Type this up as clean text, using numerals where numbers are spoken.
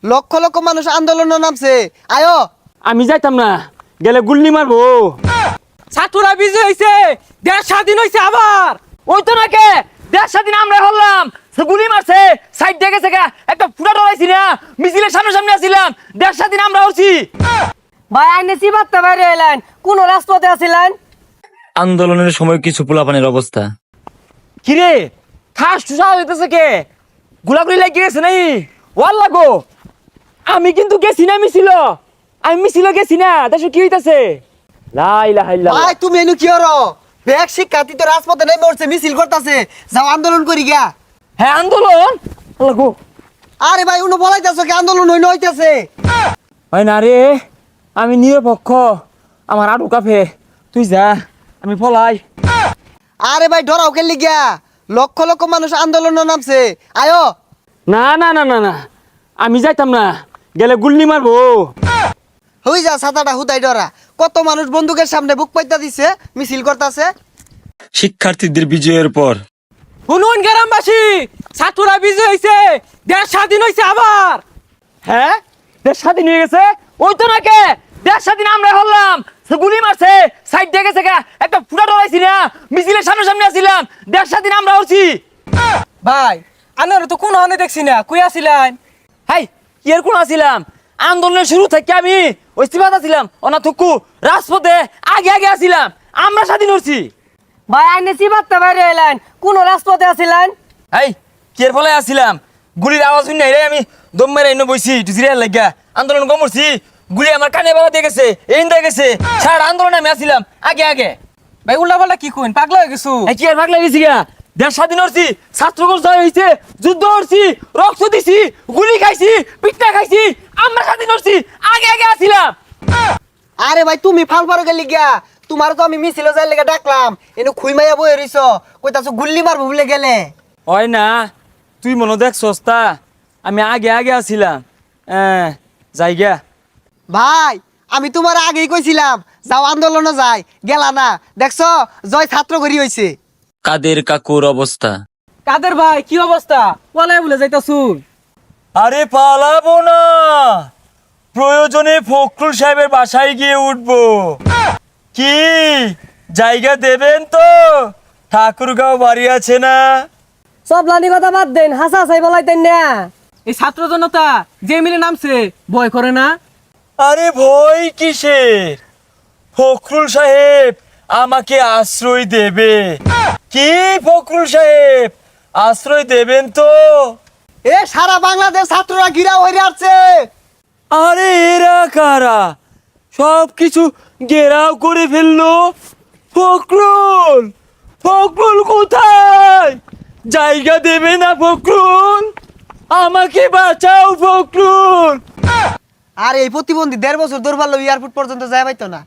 লক্ষ লক্ষ মানুষ আন্দোলনে নামছে, আয়ো। আমি যাইতাম না, গেলে গুল্লি মারবো। ছাত্ররা বিজয় হয়েছে, দেশ স্বাধীন হয়েছে আবার। ওই তো নাকি দেশ স্বাধীন আমরা হলাম, সে গুলি মারছে সাইড দেখে থেকে একটা ফুটা ডরাইছি না, মিছিলের সামনে সামনে আসছিলাম, দেশ স্বাধীন আমরা হচ্ছি। ভাই আইনে চিবাতে বাইরে এলেন, কোন রাজপথে আছিলেন? আন্দোলনের সময় কিছু পোলাপানের অবস্থা। কিরে খাস টুসা হইতেছে কে? গুলাগুলি লাগিয়ে গেছে নাই? ওয়াল লাগো, আমি কিন্তু গেছি না মিছিল, আমি মিছিল গেছি না। দেশে কি হইতাছে? লাই লাই লাই ভাই তুমি এনু কি হরো? ব্যাগ শিক্ষার্থী তো রাজপথে নেমে উঠছে, মিছিল করতেছে, যাও আন্দোলন করি গিয়া। হ্যাঁ আন্দোলন লাগো। আরে ভাই উনো বলাইতেছো কি আন্দোলন হইতেছে? হয় না রে, আমি নিরপেক্ষ, আমার আডু কাফে, তুই যা আমি পলাই। আরে ভাই ডরাও খেললি গিয়া, লক্ষ লক্ষ মানুষ আন্দোলনে নামছে, আয়ো। না না না না না, আমি যাইতাম না, গেলে গুল্লি মারবো। হই যা ছাতাটা হুদাই ডরা, কত মানুষ বন্দুকের সামনে বুক পাইতা দিছে, মিছিল করতেছে। শিক্ষার্থীদের বিজয়ের পর শুনুন গ্রামবাসী, ছাত্ররা বিজয় হয়েছে, দেশ স্বাধীন হয়েছে আবার। হ্যাঁ দেশ স্বাধীন হয়ে গেছে, ওই তো নাকি দেশ স্বাধীন আমরা হলাম, সে গুলি মারছে সাইড দেখে থেকে একটা ফুটা ডরাইছি না, মিছিলের সামনে সামনে আসছিলাম, দেশ স্বাধীন আমরা হচ্ছি। ভাই আনার তো কোন হানে দেখছি না, কই আছিলেন? হাই এর কোন আসছিলাম, আন্দোলনের শুরু থেকে আমি ওই সিবাত আছিলাম, অনা থুকু রাজপথে আগে আগে আসছিলাম, আমরা স্বাধীন হচ্ছি। ভাই আইনে চিবাতে বাইরে এলেন, কোন রাজপথে আছিলেন? হাই কের ফলে আসছিলাম, গুলির আওয়াজ শুনি নাই রে, আমি দম মেরে এনে বইছি একটু জিরিয়ার লাগিয়া, আন্দোলন কমরছি, গুলি আমার কানে বাবা দিয়ে গেছে, এই দিয়ে গেছে, সারা আন্দোলনে আমি আসছিলাম আগে আগে। ভাই উল্টা পাল্টা কি কইন, পাগলা হয়ে গেছো? এই কি আর ভাগ লাগিয়েছি গা, দেশ স্বাধীন হচ্ছি, ছাত্রগণ জয় হয়েছে, যুদ্ধ হচ্ছি, রক্ত দিছি, গুলি খাইছি, পিঠা খাইছি, আমরা স্বাধীন হচ্ছি, আগে আগে আসছিলাম। আরে ভাই তুমি ফাল পারো গেলি গিয়া, তোমার তো আমি মিছিলে যাই লেগে ডাকলাম, এনু খুইমাইয়া বই রইছ, কইতাছো গুল্লি মারবো বলে গেলে। হয় না, তুই মনে দেখ সস্তা, আমি আগে আগে আসছিলাম, যাই গা। ভাই আমি তোমার আগেই কইছিলাম যাও আন্দোলনে যাই, গেলা না, দেখছো জয় ছাত্র করি হইছে। কাদের কাকুর অবস্থা। কাদের ভাই কি অবস্থা? পলায় বলে যাইতাছুন। আরে পালাবো না, প্রয়োজনে ফখরুল সাহেবের বাসায় গিয়ে উঠবো। কি জায়গা দেবেন তো? ঠাকুরগাঁও বাড়ি আছে না? সব লানি কথা বাদ দেন, হাসা হাসাই বলাইতেন না। এই ছাত্র জনতা যে মিলে নামছে, ভয় করে না? আরে ভয় কিসের, ফখরুল সাহেব আমাকে আশ্রয় দেবে। কি ফখরুল সাহেব আশ্রয় দেবেন তো? এ সারা বাংলাদেশ ছাত্ররা ঘিরা হয়ে আসছে। আরে এরা কারা, সব কিছু ঘেরাও করে ফেললো। ফখরুল, ফখরুল কোথায়? জায়গা দেবে না ফখরুল, আমাকে বাঁচাও ফখরুল। আর এই প্রতিবন্ধী 1.5 বছর দৌড় পারলো এয়ারপোর্ট পর্যন্ত যায় পাইতো না।